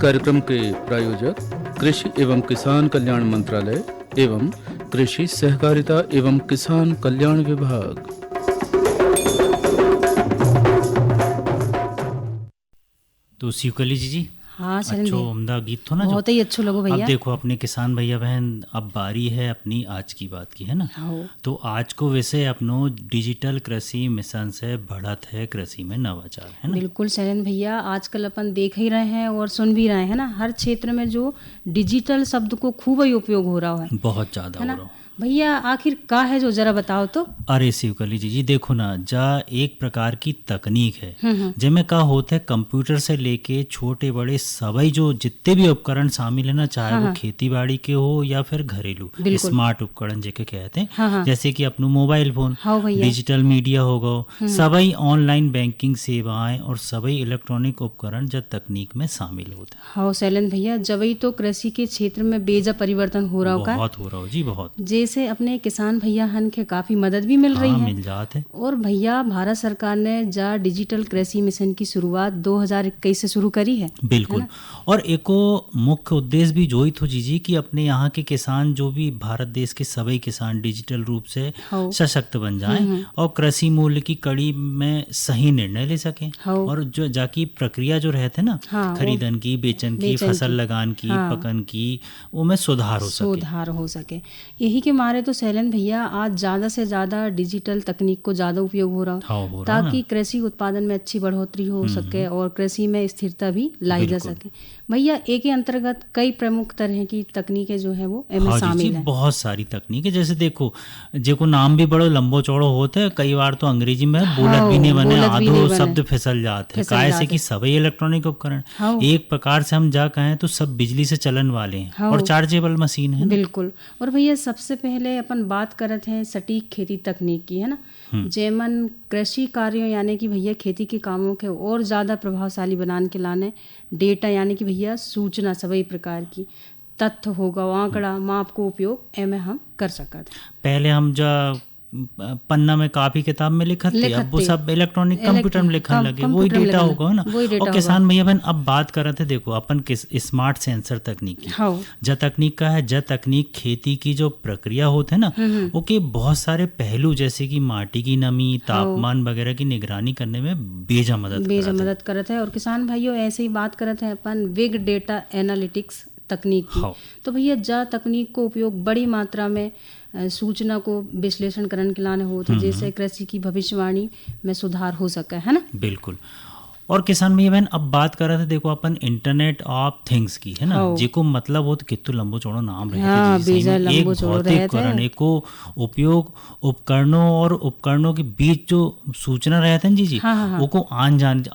कार्यक्रम के प्रायोजक कृषि एवं किसान कल्याण मंत्रालय एवं कृषि सहकारिता एवं किसान कल्याण विभाग। तो शिवकली जी हाँ अच्छो उम्दा गीत थो ना, बहुत ही अच्छो लगो भैया। अब देखो अपने किसान भैया बहन, अब बारी है अपनी आज की बात की, है ना। तो आज को वैसे अपनो डिजिटल कृषि मिशन से बढ़त है कृषि में नवाचार, है ना। बिल्कुल शैलेंद्र भैया, आजकल अपन देख ही रहे हैं और सुन भी रहे हैं ना, हर क्षेत्र में जो डिजिटल शब्द को खूब ही उपयोग हो रहा है, बहुत ज़्यादा हो रहा है भैया। आखिर का है जो जरा बताओ तो। अरे शिवकली जी देखो ना, जा एक प्रकार की तकनीक है जिसमें का होता है कंप्यूटर से लेके छोटे बड़े सभी जो जितने भी उपकरण शामिल है ना, चाहे वो खेती बाड़ी के हो या फिर घरेलू स्मार्ट उपकरण जिसे कहते हैं, जैसे कि अपनो मोबाइल फोन, डिजिटल मीडिया हो गो, सभी ऑनलाइन बैंकिंग सेवाएं और सभी इलेक्ट्रॉनिक उपकरण जब तकनीक में शामिल होते हैं। हाँ शैलेंद्र भैया, जब ही तो कृषि के क्षेत्र में बेजा परिवर्तन हो रहा होगा, बहुत हो रहा हो जी, बहुत से अपने किसान भैया हन के काफी मदद भी मिल रही है। मिल जाते। और भैया भारत सरकार ने जा डिजिटल कृषि मिशन की शुरुआत 2021 से शुरू करी है। बिल्कुल, और एको मुख्य उद्देश्य भी जो ही थो जी कि अपने यहाँ के किसान जो भी भारत देश के सभी किसान डिजिटल रूप से सशक्त बन जाएं और कृषि मूल्य की कड़ी में सही निर्णय ले सकें, और जो जाकी प्रक्रिया जो रहते ना, खरीदन की, बेचन की, फसल लगान की, पकन की, वो में सुधार हो सके। यही के मारे तो शैलेंद्र भैया आज ज़्यादा से ज़्यादा डिजिटल तकनीक को ज़्यादा उपयोग हो रहा है, ताकि कृषि उत्पादन में अच्छी बढ़ोतरी हो सके और कृषि में स्थिरता भी लाई जा सके। भैया एक के अंतर्गत कई प्रमुख तरह की तकनीकें जो है वो इनमें शामिल है। बहुत सारी तकनीकें, जैसे देखो जेको नाम भी बड़ो लंबो चौड़ो होता है, कई बार तो अंग्रेजी में बोलत भी नहीं बने, आधो शब्द फिसल जाते हैं, कैसे कि सभी इलेक्ट्रॉनिक उपकरण एक प्रकार से हम जा कहें तो सब बिजली से चलन वाले हैं और चार्जेबल मशीन है। बिल्कुल। और भैया सबसे पहले अपन बात करत हैं सटीक खेती तकनीक की, है ना, जेमन कृषि कार्यों यानी कि भैया खेती के कामों के और ज़्यादा प्रभावशाली बनाने के लाने डेटा यानी कि भैया सूचना सभी प्रकार की तथ्य होगा, आंकड़ा माप को उपयोग एमे हम कर सकते। पहले हम जा पन्ना में कापी किताब में लिखत थे, अब वो सब इलेक्ट्रॉनिक कंप्यूटर में लिखने लगे, वही डेटा होगा ना। और किसान भैया बहन अब बात कर रहे थे, देखो अपन स्मार्ट सेंसर तकनीक की जा तकनीक का है, जा तकनीक खेती की जो प्रक्रिया होते है ना, ओके बहुत सारे पहलू जैसे कि माटी की नमी, तापमान वगैरह की निगरानी करने में बेजा मदद करते हैं। और किसान भाइयों ऐसे ही बात करते हैं अपन बिग डेटा एनालिटिक्स तकनीक की। तो भैया जा तकनीक को उपयोग बड़ी मात्रा में सूचना को विश्लेषण करने के लाने होते, जैसे कृषि की भविष्यवाणी में सुधार हो सके, है ना। बिल्कुल। और किसान भैया बहन अब बात कर रहे थे, देखो अपन इंटरनेट ऑफ थिंग्स की, है ना, जिको मतलब हो तो कितु लंबो चौड़ो नाम रहते हैं, एक भौतिक उपकरण को उपयोग उपकरणों और उपकरणों के बीच जो सूचना रहते हैं जी वो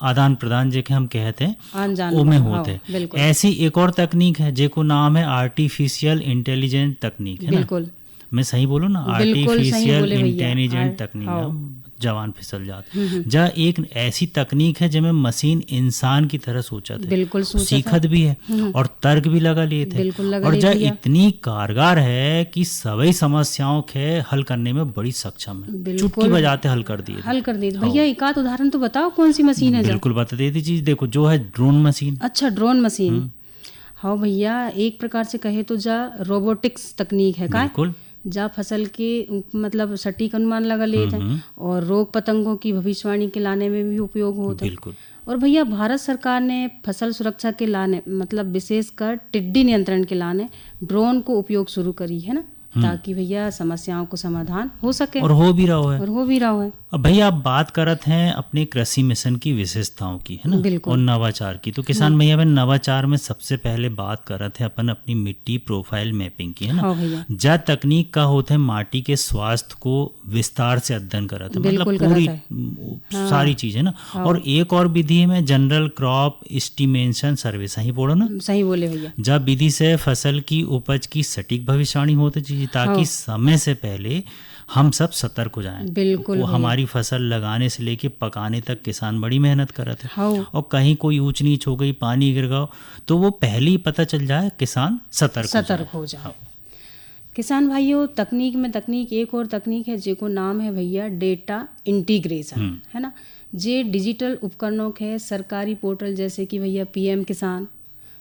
आदान प्रदान जेके हम कहते हैं उमें होते हैं। ऐसी एक और तकनीक है जेको नाम है आर्टिफिशियल इंटेलिजेंस तकनीक, है ना। मैं सही बोलूँ ना, आर्टिफिशियल इंटेलिजेंट तकनीक, जवान फिसल जाते। जा एक ऐसी तकनीक है जिसमें मशीन इंसान की तरह सोचत है, सीखत भी है और तर्क भी लगा लेते हैं, और जा इतनी कारगर है कि सभी समस्याओं के हल करने में बड़ी सक्षम है, चुटकी बजाते हल कर दिए। भैया एक आध उदाहरण तो बताओ कौन सी मशीन है। बिल्कुल बता देती चीज, देखो जो है ड्रोन मशीन। अच्छा, ड्रोन मशीन। हाँ भैया, एक प्रकार से कहे तो जा रोबोटिक्स तकनीक है। बिल्कुल। जा फसल के मतलब सटीक अनुमान लगा लेते हैं और रोग पतंगों की भविष्यवाणी के लाने में भी उपयोग होता है। बिल्कुल। और भैया भारत सरकार ने फसल सुरक्षा के लाने मतलब विशेषकर टिड्डी नियंत्रण के लाने ड्रोन को उपयोग शुरू करी है ना, ताकि भैया समस्याओं को समाधान हो सके, और हो भी रहा है। अब भैया आप बात करत हैं अपने कृषि मिशन की विशेषताओं की, है ना, और नवाचार की। तो किसान भैया बहन नवाचार में सबसे पहले बात करत हैं अपन अपनी मिट्टी प्रोफाइल मैपिंग की, है ना। जा तकनीक का होता है माटी के स्वास्थ्य को विस्तार से अध्ययन करत है, मतलब पूरी सारी चीज, है ना। और एक और विधि में जनरल क्रॉप एस्टिमेशन सर्वे, सही बोलो ना। सही बोले भैया। जा विधि से फसल की उपज की सटीक भविष्यवाणी होती चाहिए, ताकि समय से पहले हम सब सतर्क हो जाएं। बिल्कुल। वो हमारी फसल लगाने से लेके पकाने तक किसान बड़ी मेहनत करते हैं, और कहीं कोई ऊंच नीच हो गई, पानी गिर गया, तो वो पहले ही पता चल जाए, किसान सतर्क हो जाए। किसान भाइयों तकनीक एक और तकनीक है जिसको नाम है भैया डेटा इंटीग्रेशन, है ना। जे डिजिटल उपकरणों के सरकारी पोर्टल जैसे कि भैया PM किसान,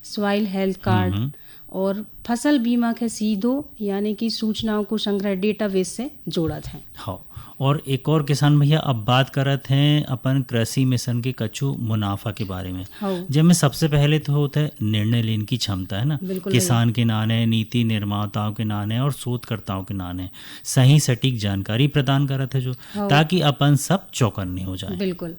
सॉइल हेल्थ कार्ड और फसल बीमा के सीधो यानी कि सूचनाओं को संग्रह डेटाबेस से जोड़त हैं। हाँ, और एक और किसान भैया अब बात करत हैं अपन कृषि मिशन के कछु मुनाफा के बारे में। जिसमें सबसे पहले तो होता है निर्णय लेने की क्षमता, है ना, किसान के नाने, नीति निर्माताओं के नाने और शोधकर्ताओं के नाने सही सटीक जानकारी प्रदान करत है जो, ताकि अपन सब चौकन्ने हो जाए। बिल्कुल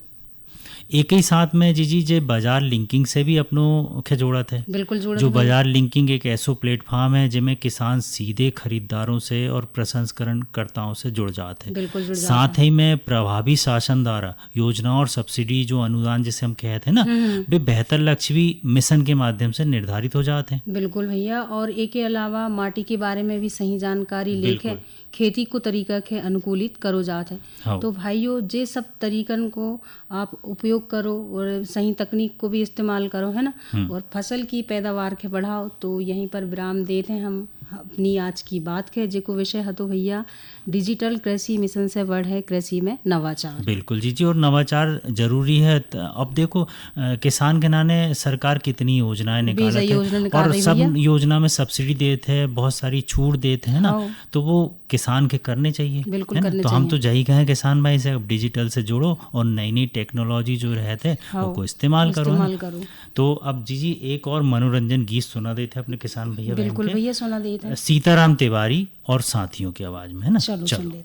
एक ही साथ में जीजी जे बाजार लिंकिंग से भी अपनों के जोड़त है। बिल्कुल जोड़त जो बाजार लिंकिंग एक ऐसो प्लेटफॉर्म है जिसमें किसान सीधे खरीदारों से और प्रसंस्करणकर्ताओं से जुड़ जाते हैं। साथ ही में प्रभावी शासन द्वारा योजना और सब्सिडी जो अनुदान जिसे हम कहते हैं ना, वे बेहतर लक्ष्य भी मिशन के माध्यम से निर्धारित हो जाते हैं। बिल्कुल भैया, और एक के अलावा माटी के बारे में भी सही जानकारी लेके खेती को तरीका के अनुकूलित करो जात है। तो भाइयों जे सब तरीकन को आप उपयोग करो और सही तकनीक को भी इस्तेमाल करो, है ना, और फसल की पैदावार के बढ़ाओ। तो यहीं पर विराम देते हैं हम अपनी आज की बात के, जेको विषय है तो भैया डिजिटल कृषि मिशन से बढ़े कृषि में नवाचार। बिल्कुल जी और नवाचार जरूरी है। अब देखो किसान के नाने सरकार कितनी योजनाएं निकालत है और सब योजना में सब्सिडी देते हैं, बहुत सारी छूट देते हैं ना, तो वो किसान के करने चाहिए। बिल्कुल करने तो हम तो यही कहें किसान भाई से अब डिजिटल से जुड़ो और नई नई टेक्नोलॉजी जो रहते हैं वो इस्तेमाल करो। तो अब जी एक और मनोरंजन गीत सुना देते अपने किसान भैया। बिल्कुल भैया सुना देते हैं सीताराम तिवारी और साथियों की आवाज में, है ना। चलो चली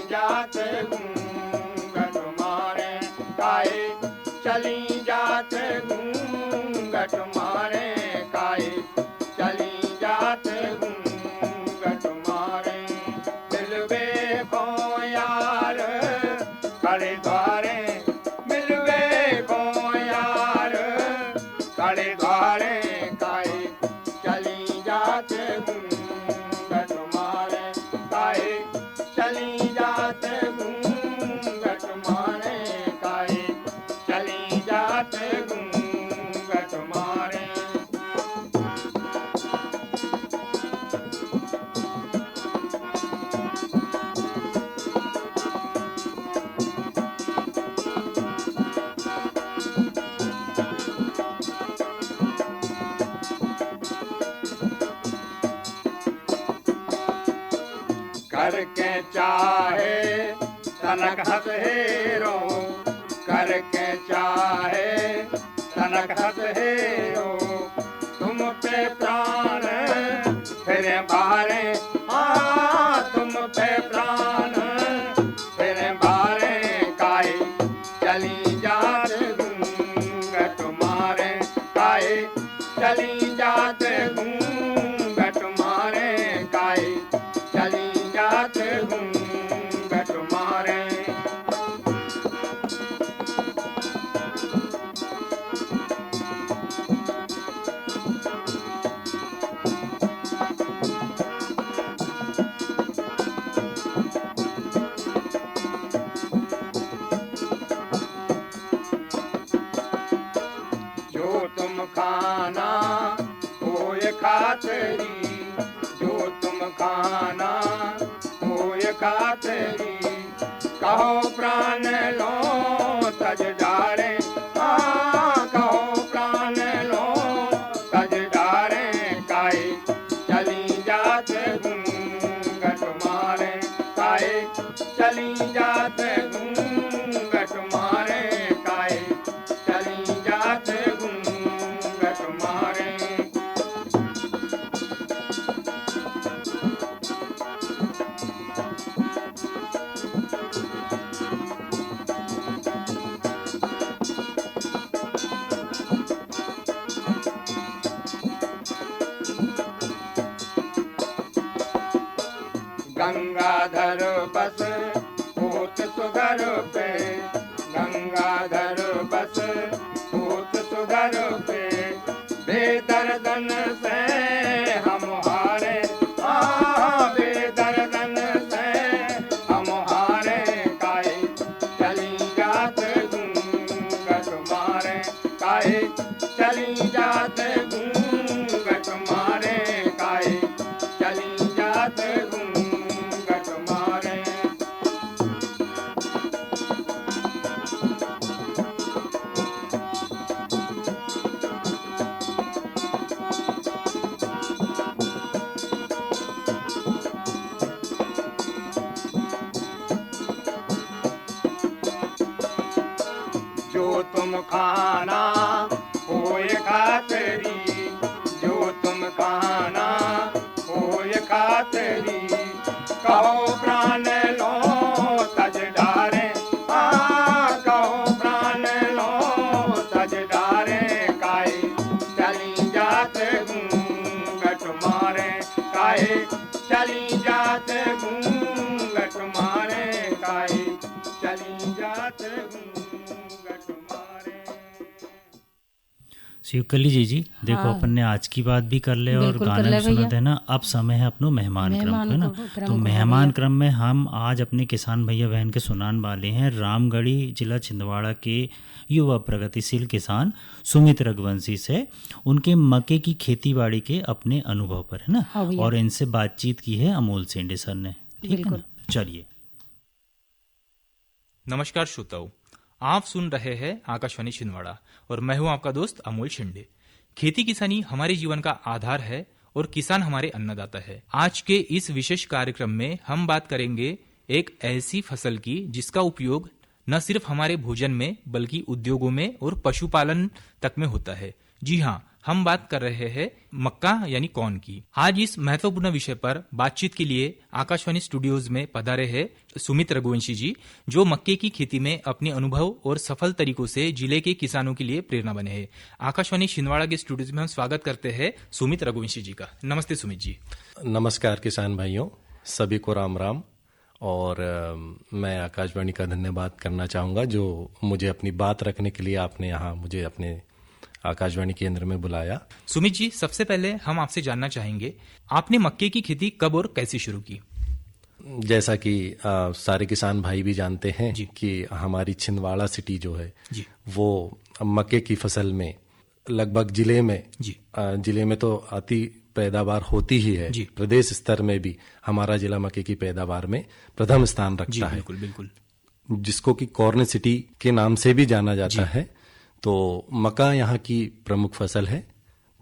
जाते घूंघट मारे काहे, चली जाते घूंघट मारे काहे, चली जाते घूंघट मारे, मिलवे को यार कड़े द्वारे, मिलवे को यार कड़े द्वारे काहे, चली जाते घूंघट मारे काहे, चली जाते घूंघट मारे काहे, चली जाते घूंघट मारे। करके चाहे तनक हस हेरो, करके चाहे तनक हस हेरो, तुम पे प्राण फिर बारे, तुम पे प्राण फिर बारे काहे, चली जाते घूंघट मारे काहे, चली जाते घूंघट मारे काहे, चली जाते घूंघट मारे। जो तुम खाना कोई खातरी, जो तुम खाना कोई खातरी, कहो प्राण लो तज डारे, कहो प्राण लो तज डारे काहे, चली जाते घूंघट मारे काहे, चली जाते घूंघट मारे काहे, चली जाते घूंघट मारे। गंगाधर बस पूत सुगर पे, गंगाधर बस पूत सुगर पे, बेदर्दन से हम हारे, बेदर्दन से हम हारे काहे, चली जाते घूंघट मारे काहे, चली जाते घूंघट मारे काहे, चली जाते घूंघट मारे। खाना होय खातरी, जो तुम खाना होय खातरी, कहो प्राण लो तज डारे, कहो प्राण लो तज डारे, काहे चली जात घूंघट मारे, काहे चली जात घूंघट मारे, काहे चली जात घूंघट मारे। शिवकली जी देखो हाँ। अपन ने आज की बात भी कर ले और बिल्कुल कर गाना ले भी सुना भैया। थे ना। अब समय है अपनो मेहमान क्रम का, है ना। क्रम तो को मेहमान भैया। क्रम में हम आज अपने किसान भैया बहन के सुनान वाले हैं रामगढ़ी जिला छिंदवाड़ा के युवा प्रगतिशील किसान सुमित रघुवंशी से उनके मक्के की खेती बाड़ी के अपने अनुभव पर, है ना। हाँ भैया। और इनसे बातचीत की है अमोल सेंडे सर ने, ठीक है ना। बिल्कुल। चलिए। नमस्कार श्रोताओं, आप सुन रहे हैं आकाशवाणी छिंदवाड़ा और मैं हूं आपका दोस्त अमोल शिंदे। खेती किसानी हमारे जीवन का आधार है और किसान हमारे अन्नदाता है। आज के इस विशेष कार्यक्रम में हम बात करेंगे एक ऐसी फसल की जिसका उपयोग न सिर्फ हमारे भोजन में बल्कि उद्योगों में और पशुपालन तक में होता है। जी हाँ, हम बात कर रहे हैं मक्का यानी कॉर्न की। आज इस महत्वपूर्ण विषय पर बातचीत के लिए आकाशवाणी स्टूडियोज में पधारे हैं सुमित रघुवंशी जी, जो मक्के की खेती में अपने अनुभव और सफल तरीकों से जिले के किसानों के लिए प्रेरणा बने हैं। आकाशवाणी छिंदवाड़ा के स्टूडियोज में हम स्वागत करते हैं सुमित रघुवंशी जी का। नमस्ते सुमित जी। नमस्कार किसान भाइयों, सभी को राम राम। और मैं आकाशवाणी का धन्यवाद करना चाहूँगा जो मुझे अपनी बात रखने के लिए आपने यहाँ मुझे अपने आकाशवाणी केंद्र में बुलाया। सुमित जी, सबसे पहले हम आपसे जानना चाहेंगे आपने मक्के की खेती कब और कैसे शुरू की? जैसा कि सारे किसान भाई भी जानते हैं जी। कि हमारी छिंदवाड़ा सिटी जो है जी। वो मक्के की फसल में लगभग जिले में तो अति पैदावार होती ही है। जी। प्रदेश स्तर में भी हमारा जिला मक्के की पैदावार में प्रथम स्थान जी रखता है, बिल्कुल बिल्कुल। जिसको कि कॉर्न सिटी के नाम से भी जाना जाता है। तो मक्का यहाँ की प्रमुख फसल है।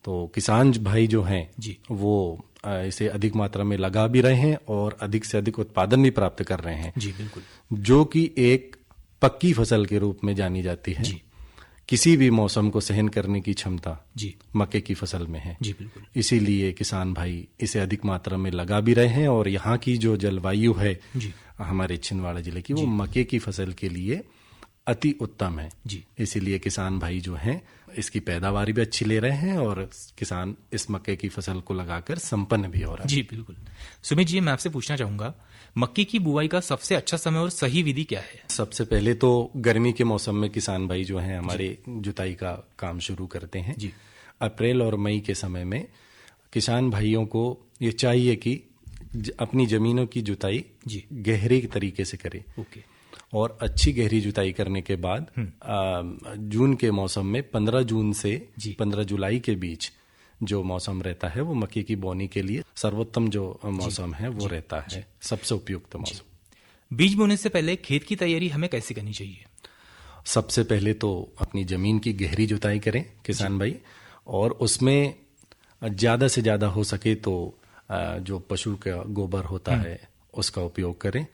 तो किसान भाई जो हैं जी। वो इसे अधिक मात्रा में लगा भी रहे हैं और अधिक से अधिक उत्पादन भी प्राप्त कर रहे हैं, जी बिल्कुल। जो कि एक पक्की फसल के रूप में जानी जाती है। जी। किसी भी मौसम को सहन करने की क्षमता जी। मक्के की फसल में है। जी बिल्कुल। इसीलिए किसान भाई इसे अधिक मात्रा में लगा भी रहे हैं और यहाँ की जो जलवायु है जी। हमारे छिंदवाड़ा जिले की, वो मक्के की फसल के लिए अति उत्तम है। जी। इसीलिए किसान भाई जो हैं इसकी पैदावार भी अच्छी ले रहे हैं और किसान इस मक्के की फसल को लगाकर संपन्न भी हो रहा है। जी बिल्कुल। सुमित जी, मैं आपसे पूछना चाहूंगा मक्के की बुआई का सबसे अच्छा समय और सही विधि क्या है? सबसे पहले तो गर्मी के मौसम में किसान भाई जो हैं हमारे जुताई का काम शुरू करते हैं। जी। अप्रैल और मई के समय में किसान भाइयों को ये चाहिए कि अपनी जमीनों की जुताई जी। गहरे तरीके से करें। ओके। और अच्छी गहरी जुताई करने के बाद जून के मौसम में 15 जून से 15 जुलाई के बीच जो मौसम रहता है वो मक्के की बोनी के लिए सर्वोत्तम जो मौसम है वो रहता है, सबसे उपयुक्त मौसम। बीज बोने से पहले खेत की तैयारी हमें कैसे करनी चाहिए? सबसे पहले तो अपनी जमीन की गहरी जुताई करें किसान भाई, और उसमें ज्यादा से ज्यादा हो सके तो जो पशु का गोबर होता है उसका उपयोग करें।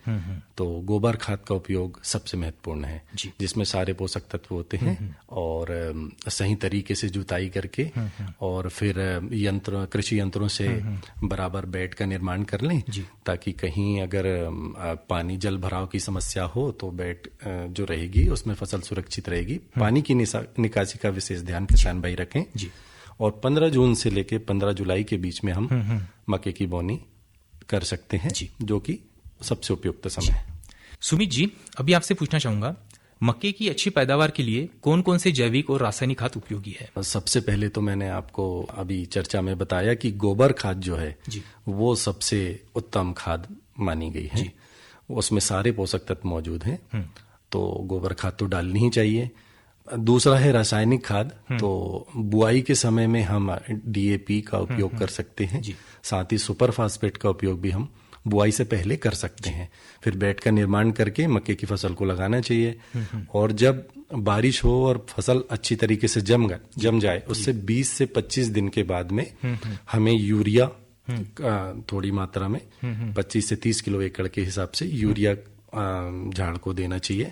तो गोबर खाद का उपयोग सबसे महत्वपूर्ण है, जिसमें सारे पोषक तत्व होते हैं। और सही तरीके से जुताई करके और फिर कृषि यंत्रों से बराबर बेड का निर्माण कर लें, ताकि कहीं अगर पानी जल भराव की समस्या हो तो बेड जो रहेगी उसमें फसल सुरक्षित रहेगी। पानी की निकासी का विशेष ध्यान किसान भाई रखें। और 15 जून से लेकर 15 जुलाई के बीच में हम मक्के की बोनी कर सकते हैं, जो कि सबसे उपयुक्त समय है। सुमित जी, अभी आपसे पूछना चाहूंगा मक्के की अच्छी पैदावार के लिए कौन कौन से जैविक और रासायनिक खाद उपयोगी है? सबसे पहले तो मैंने आपको अभी चर्चा में बताया कि गोबर खाद जो है वो सबसे उत्तम खाद मानी गई है। उसमें सारे पोषक तत्व मौजूद हैं, तो गोबर खाद तो डालनी ही चाहिए। दूसरा है रासायनिक खाद। तो बुआई के समय में हम DAP का उपयोग कर सकते हैं, साथ ही सुपर फास्फेट का उपयोग भी हम बुआई से पहले कर सकते हैं। फिर बेड का निर्माण करके मक्के की फसल को लगाना चाहिए। और जब बारिश हो और फसल अच्छी तरीके से जम जाए, उससे 20 से 25 दिन के बाद में हमें यूरिया थोड़ी मात्रा में 25 से 30 किलो एकड़ के हिसाब से यूरिया झाड़ को देना चाहिए।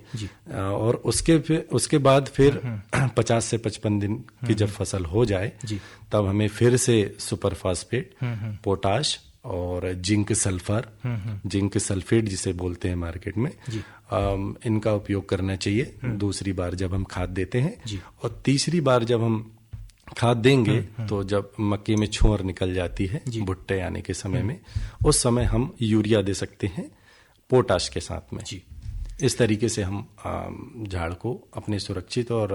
और उसके बाद फिर 50 से 55 दिन की जब फसल हो जाए तब हमें फिर से सुपर फास्फेट, पोटाश और जिंक सल्फेट जिसे बोलते हैं मार्केट में, इनका उपयोग करना चाहिए दूसरी बार जब हम खाद देते हैं। और तीसरी बार जब हम खाद देंगे तो जब मक्के में छोर निकल जाती है भुट्टे आने के समय में, उस समय हम यूरिया दे सकते हैं पोटाश के साथ में। इस तरीके से हम झाड़ को अपने सुरक्षित और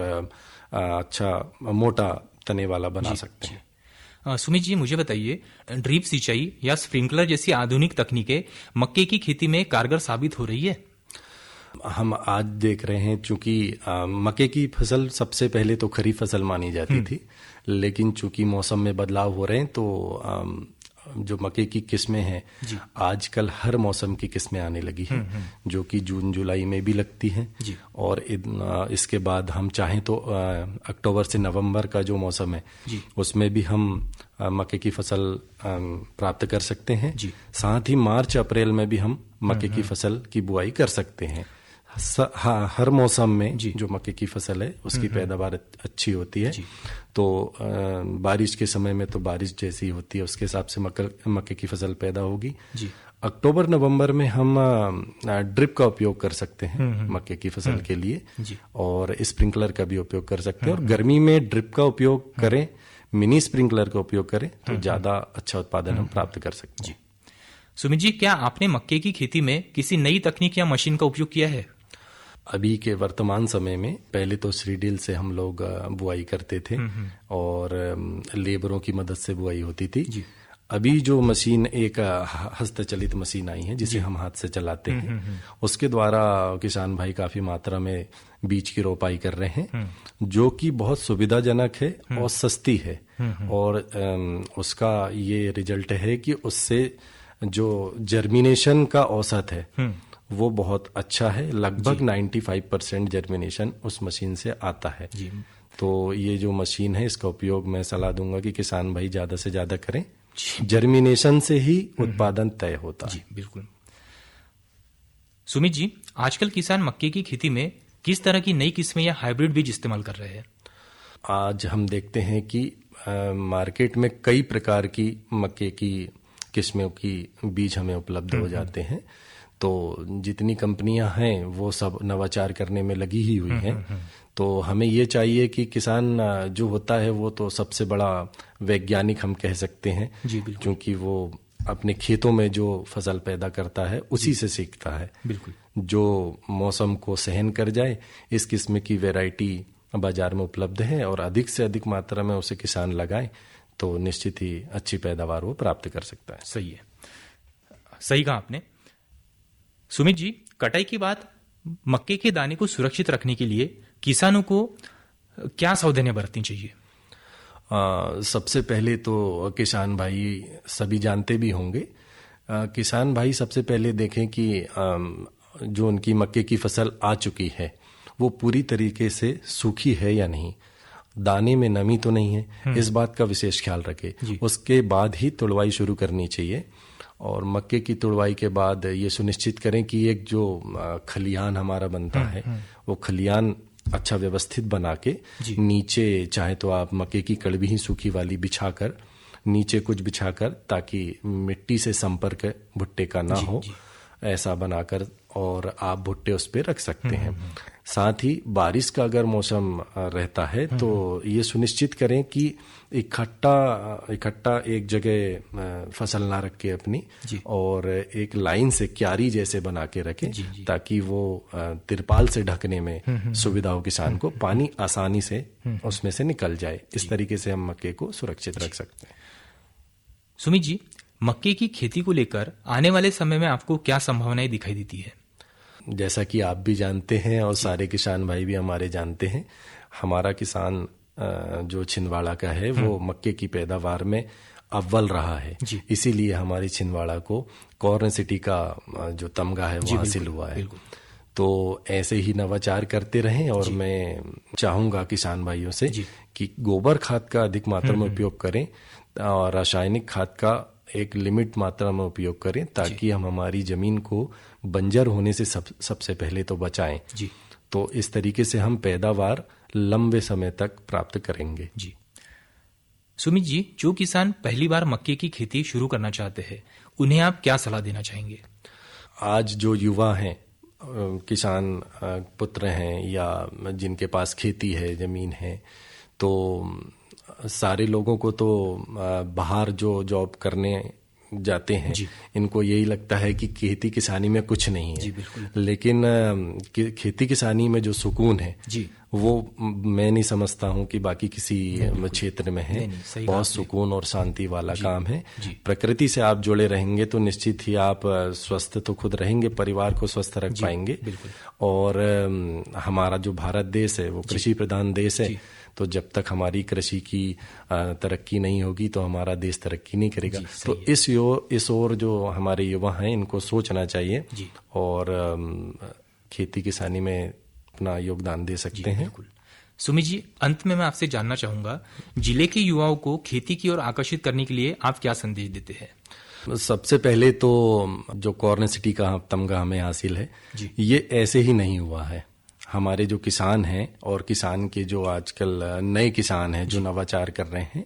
अच्छा मोटा तने वाला बना सकते हैं। सुमित जी, मुझे बताइए, ड्रिप सिंचाई या स्प्रिंकलर जैसी आधुनिक तकनीकें मक्के की खेती में कारगर साबित हो रही है? हम आज देख रहे हैं, चूंकि मक्के की फसल सबसे पहले तो खरीफ फसल मानी जाती थी, लेकिन चूंकि मौसम में बदलाव हो रहे हैं तो जो मक्के की किस्में हैं आजकल हर मौसम की किस्में आने लगी हैं, जो कि जून जुलाई में भी लगती हैं। और इसके बाद हम चाहें तो अक्टूबर से नवंबर का जो मौसम है उसमें भी हम मक्के की फसल प्राप्त कर सकते हैं। साथ ही मार्च अप्रैल में भी हम मक्के की फसल की बुआई कर सकते हैं। हाँ, हर मौसम में जो मक्के की फसल है उसकी पैदावार अच्छी होती है। तो बारिश के समय में तो बारिश जैसी होती है उसके हिसाब से मक्के की फसल पैदा होगी। अक्टूबर नवंबर में हम ड्रिप का उपयोग कर सकते हैं मक्के की फसल के लिए, और स्प्रिंकलर का भी उपयोग कर सकते हैं। और गर्मी में ड्रिप का उपयोग करें, मिनी स्प्रिंकलर का उपयोग करें तो ज्यादा अच्छा उत्पादन हम प्राप्त कर सकते हैं। सुमित जी, क्या आपने मक्के की खेती में किसी नई तकनीक या मशीन का उपयोग किया है? अभी के वर्तमान समय में पहले तो सीडील से हम लोग बुआई करते थे और लेबरों की मदद से बुआई होती थी। अभी जो मशीन, एक हस्तचलित मशीन आई है जिसे हम हाथ से चलाते हैं, उसके द्वारा किसान भाई काफी मात्रा में बीज की रोपाई कर रहे हैं, जो कि बहुत सुविधाजनक है और सस्ती है। और उसका ये रिजल्ट है कि उससे जो जर्मिनेशन का औसत है वो बहुत अच्छा है। लगभग 95% जर्मिनेशन उस मशीन से आता है। तो ये जो मशीन है इसका उपयोग मैं सलाह दूंगा कि किसान भाई ज्यादा से ज्यादा करें। जर्मिनेशन से ही उत्पादन तय होता है। बिल्कुल। सुमित जी, आजकल किसान मक्के की खेती में किस तरह की नई किस्में या हाइब्रिड बीज इस्तेमाल कर रहे हैं? आज हम देखते हैं कि मार्केट में कई प्रकार की मक्के की किस्मों की बीज हमें उपलब्ध हो जाते हैं। तो जितनी कंपनियां हैं वो सब नवाचार करने में लगी ही हुई हैं। तो हमें ये चाहिए कि किसान जो होता है वो तो सबसे बड़ा वैज्ञानिक हम कह सकते हैं, क्योंकि वो अपने खेतों में जो फसल पैदा करता है उसी से सीखता है। बिल्कुल। जो मौसम को सहन कर जाए, इस किस्म की वैरायटी बाजार में उपलब्ध है और अधिक से अधिक मात्रा में उसे किसान लगाए तो निश्चित ही अच्छी पैदावार वो प्राप्त कर सकता है। सही है, सही कहा आपने। सुमित जी, कटाई के बाद मक्के के दाने को सुरक्षित रखने के लिए किसानों को क्या सावधानियां बरतनी चाहिए? सबसे पहले तो किसान भाई सभी जानते भी होंगे, किसान भाई सबसे पहले देखें कि जो उनकी मक्के की फसल आ चुकी है वो पूरी तरीके से सूखी है या नहीं, दाने में नमी तो नहीं है, इस बात का विशेष ख्याल रखें। उसके बाद ही तुड़वाई शुरू करनी चाहिए। और मक्के की तुड़वाई के बाद ये सुनिश्चित करें कि एक जो खलिहान हमारा बनता है वो खलिहान अच्छा व्यवस्थित बना के नीचे चाहे तो आप मक्के की कड़वी ही सूखी वाली बिछाकर नीचे कुछ बिछाकर, ताकि मिट्टी से संपर्क भुट्टे का ना हो, ऐसा बनाकर और आप भुट्टे उस पर रख सकते हैं। साथ ही बारिश का अगर मौसम रहता है तो ये सुनिश्चित करें कि इकट्ठा एक जगह फसल ना रखे अपनी, और एक लाइन से क्यारी जैसे बना के रखें, ताकि वो तिरपाल से ढकने में सुविधा हो किसान को, पानी आसानी से उसमें से निकल जाए। इस तरीके से हम मक्के को सुरक्षित रख सकते हैं। सुमित जी, मक्के की खेती को लेकर आने वाले समय में आपको क्या संभावनाएं दिखाई देती है? जैसा कि आप भी जानते हैं और सारे किसान भाई भी हमारे जानते हैं, हमारा किसान जो छिंदवाड़ा का है वो मक्के की पैदावार में अव्वल रहा है। इसीलिए हमारी छिंदवाड़ा को कॉर्न सिटी का जो तमगा है वो हासिल हुआ है। तो ऐसे ही नवाचार करते रहें। और मैं चाहूंगा किसान भाइयों से कि गोबर खाद का अधिक मात्रा में उपयोग करें और रासायनिक खाद का एक लिमिट मात्रा में उपयोग करें ताकि हम हमारी जमीन को बंजर होने से सबसे पहले तो बचाएं। जी। तो इस तरीके से हम पैदावार लंबे समय तक प्राप्त करेंगे। जी। सुमित जी, जो किसान पहली बार मक्के की खेती शुरू करना चाहते हैं, उन्हें आप क्या सलाह देना चाहेंगे? आज जो युवा हैं, किसान पुत्र हैं या जिनके पास खेती है, जमीन है, तो सारे लोगों को तो बाहर जो जॉब करने जाते हैं इनको यही लगता है कि खेती किसानी में कुछ नहीं है। जी, बिल्कुल। लेकिन खेती किसानी में जो सुकून है जी, वो मैं नहीं समझता हूँ कि बाकी किसी क्षेत्र में है। बहुत सुकून और शांति वाला काम है। प्रकृति से आप जुड़े रहेंगे तो निश्चित ही आप स्वस्थ तो खुद रहेंगे, परिवार को स्वस्थ रख पाएंगे। और हमारा जो भारत देश है वो कृषि प्रधान देश है, तो जब तक हमारी कृषि की तरक्की नहीं होगी तो हमारा देश तरक्की नहीं करेगा। तो इस ओर जो हमारे युवा हैं इनको सोचना चाहिए और खेती किसानी में अपना योगदान दे सकते हैं। सुमित जी, अंत में मैं आपसे जानना चाहूंगा, जिले के युवाओं को खेती की ओर आकर्षित करने के लिए आप क्या संदेश देते हैं? सबसे पहले तो जो कॉर्न सिटी का तमगा हमें हासिल है, ये ऐसे ही नहीं हुआ है। हमारे जो किसान हैं और किसान के जो आजकल नए किसान हैं जो नवाचार कर रहे हैं,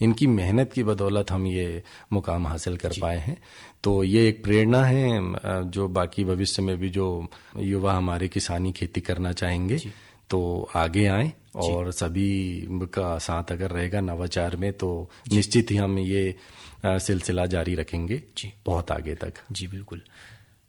इनकी मेहनत की बदौलत हम ये मुकाम हासिल कर पाए हैं। तो ये एक प्रेरणा है जो बाकी भविष्य में भी जो युवा हमारे किसानी खेती करना चाहेंगे तो आगे आएं, और सभी का साथ अगर रहेगा नवाचार में तो निश्चित ही हम ये सिलसिला जारी रखेंगे बहुत आगे तक। जी बिल्कुल।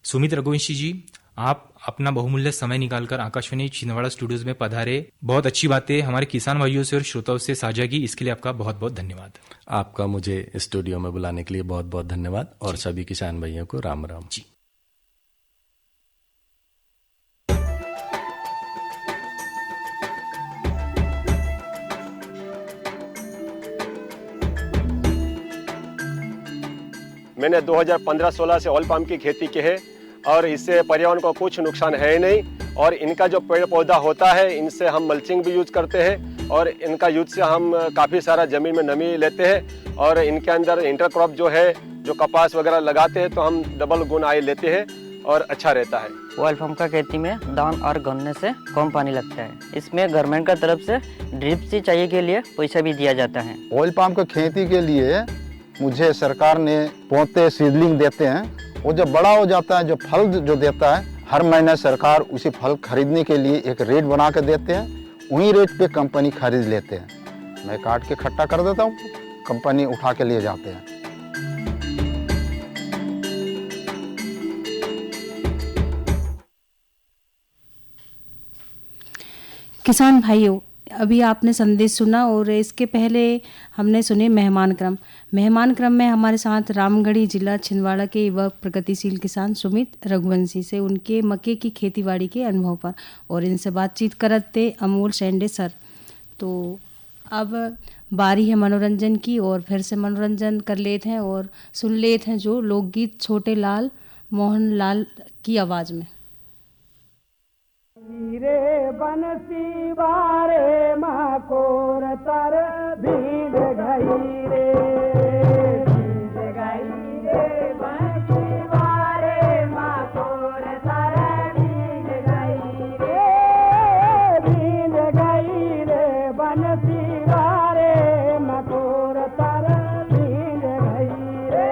सुमित रघुवंशी जी, आप अपना बहुमूल्य समय निकालकर आकाशवाणी छिंदवाड़ा स्टूडियोज में पधारे, बहुत अच्छी बातें हमारे किसान भाइयों से और श्रोताओं से साझा की, इसके लिए आपका बहुत बहुत धन्यवाद। आपका मुझे स्टूडियो में बुलाने के लिए बहुत बहुत धन्यवाद, और सभी किसान भाइयों को राम राम। जी। मैंने 2015-16 से ऑयल पाम की खेती की है और इससे पर्यावरण को कुछ नुकसान है ही नहीं। और इनका जो पेड़ पौधा होता है इनसे हम मल्चिंग भी यूज करते हैं और इनका यूज से हम काफ़ी सारा ज़मीन में नमी लेते हैं। और इनके अंदर इंटरक्रॉप जो है, जो कपास वगैरह लगाते हैं तो हम डबल गुण आय लेते हैं और अच्छा रहता है। ऑयल पाम का खेती में धान और गन्ने से कम पानी लगता है। इसमें गवर्नमेंट का तरफ से ड्रिप सिंचाई के लिए पैसा भी दिया जाता है। ऑयल पाम की खेती के लिए मुझे सरकार ने पौधे सीडलिंग देते हैं, वो जब बड़ा हो जाता है, जो फल जो देता है, हर महीने सरकार उसी फल खरीदने के लिए एक रेट बना के देते हैं, वही रेट पे कंपनी खरीद लेते हैं। मैं काट के इकट्ठा कर देता हूँ, कंपनी उठा के लिए जाते हैं। किसान भाइयों, अभी आपने संदेश सुना और इसके पहले हमने सुने मेहमान क्रम में हमारे साथ रामगढ़ी जिला छिंदवाड़ा के युवा प्रगतिशील किसान सुमित रघुवंशी से उनके मक्के की खेतीबाड़ी के अनुभव पर और इनसे बातचीत करते अमोल शेंडे सर। तो अब बारी है मनोरंजन की, और फिर से मनोरंजन कर लेते हैं और सुन लेते हैं जो लोकगीत छोटे लाल मोहन लाल की आवाज़ में। रे बनसी बारे माकोर तर भीड़ गई रे, भीड़ गई रे बनसी बारे माकोर तर भीड़ गई रे, भीड़ गई रे बनसी बारे माकोर तर भीड़ गई रे,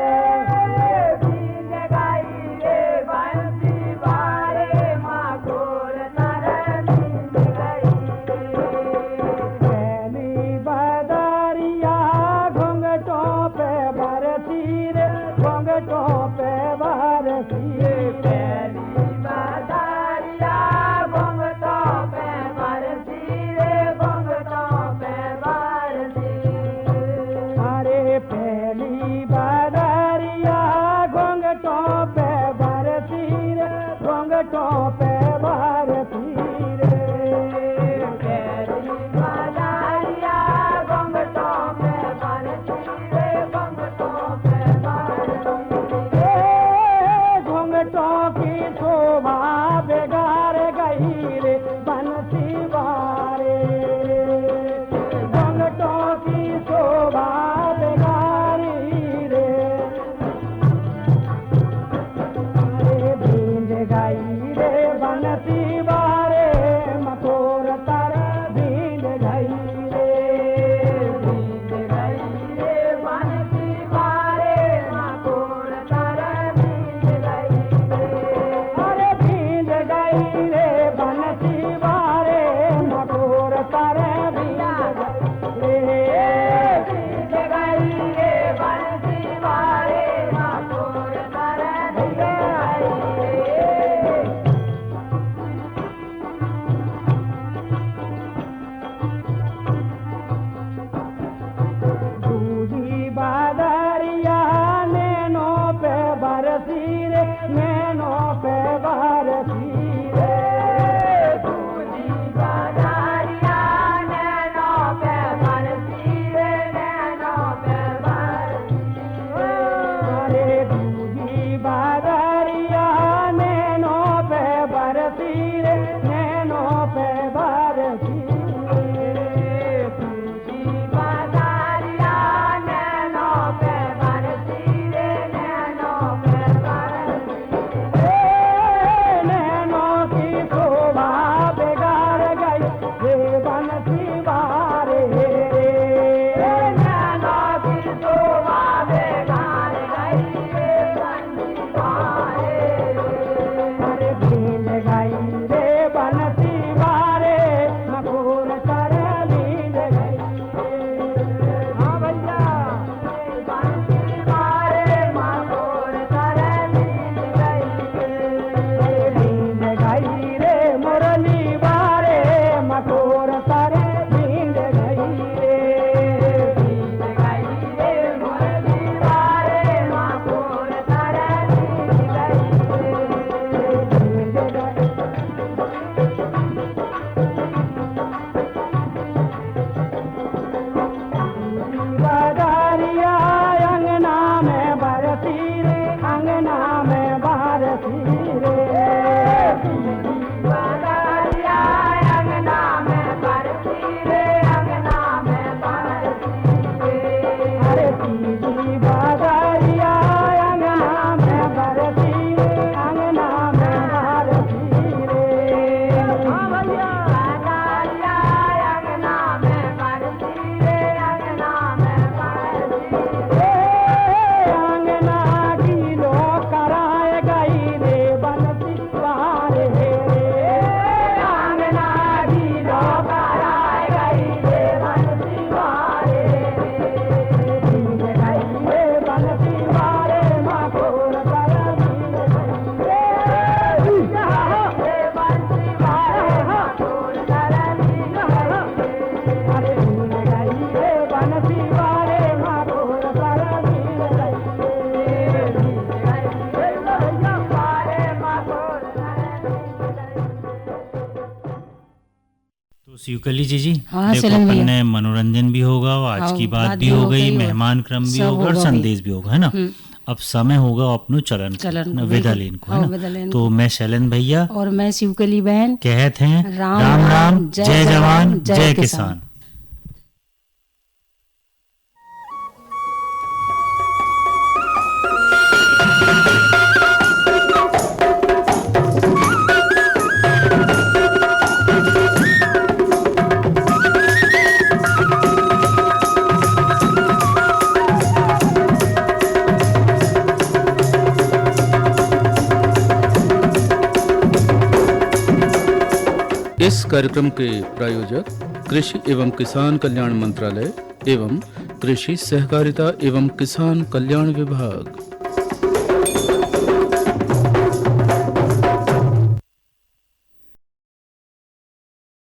भीड़ गई रे बनसी बारे माकोर शिवकली जी हाँ, देखो चलन अपन भैया। ने मनोरंजन भी होगा और आज हाँ, की बात बात भी हो गई, मेहमान क्रम भी सब होगा और होगा संदेश भी होगा, है ना। अब समय होगा अपनो चलन चलन को, विदा बिल्कुल। लेन को, हाँ, है विदा ना। लेन तो मैं शैलन भैया और मैं शिवकली बहन कहते हैं राम राम राम, राम, जय जवान जय किसान। इस कार्यक्रम के प्रायोजक कृषि एवं किसान कल्याण मंत्रालय एवं कृषि सहकारिता एवं किसान कल्याण विभाग।